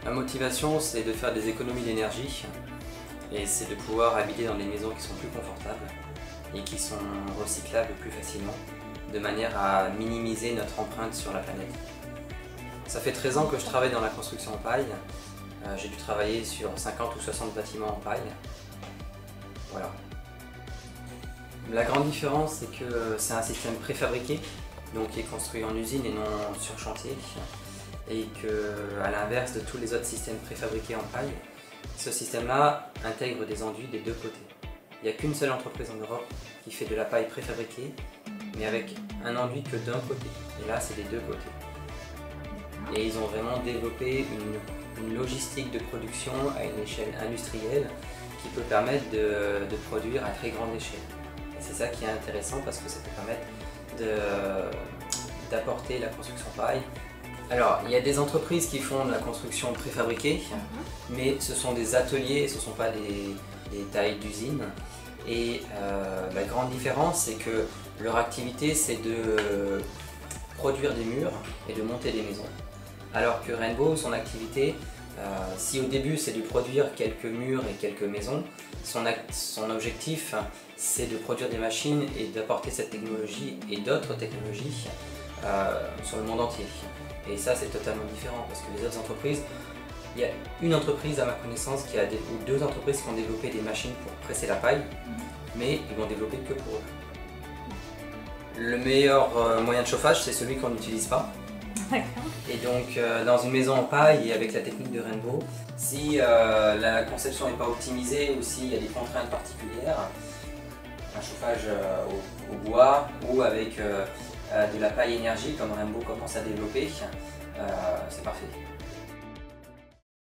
Ma motivation, c'est de faire des économies d'énergie et c'est de pouvoir habiter dans des maisons qui sont plus confortables et qui sont recyclables plus facilement, de manière à minimiser notre empreinte sur la planète. Ça fait 13 ans que je travaille dans la construction en paille. J'ai dû travailler sur 50 ou 60 bâtiments en paille. Voilà. La grande différence, c'est que c'est un système préfabriqué, donc qui est construit en usine et non sur chantier, et que, à l'inverse de tous les autres systèmes préfabriqués en paille, ce système-là intègre des enduits des deux côtés. Il n'y a qu'une seule entreprise en Europe qui fait de la paille préfabriquée, mais avec un enduit que d'un côté, et là c'est des deux côtés. Et ils ont vraiment développé une logistique de production à une échelle industrielle qui peut permettre de produire à très grande échelle. Et c'est ça qui est intéressant parce que ça peut permettre d'apporter la construction paille. Alors, il y a des entreprises qui font de la construction préfabriquée, mais ce sont des ateliers, ce ne sont pas des tailles d'usine. Et la grande différence, c'est que leur activité, c'est de produire des murs et de monter des maisons. Alors que Rainbow, son activité, si au début c'est de produire quelques murs et quelques maisons, son objectif c'est de produire des machines et d'apporter cette technologie et d'autres technologies sur le monde entier. Et ça c'est totalement différent parce que les autres entreprises, il y a une entreprise à ma connaissance ou deux entreprises qui ont développé des machines pour presser la paille, mais ils vont développer que pour eux. Le meilleur moyen de chauffage c'est celui qu'on n'utilise pas. Et donc dans une maison en paille et avec la technique de Rainbow, si la conception n'est pas optimisée ou s'il y a des contraintes particulières, un chauffage au bois ou avec de la paille énergie comme Rainbow commence à développer, c'est parfait.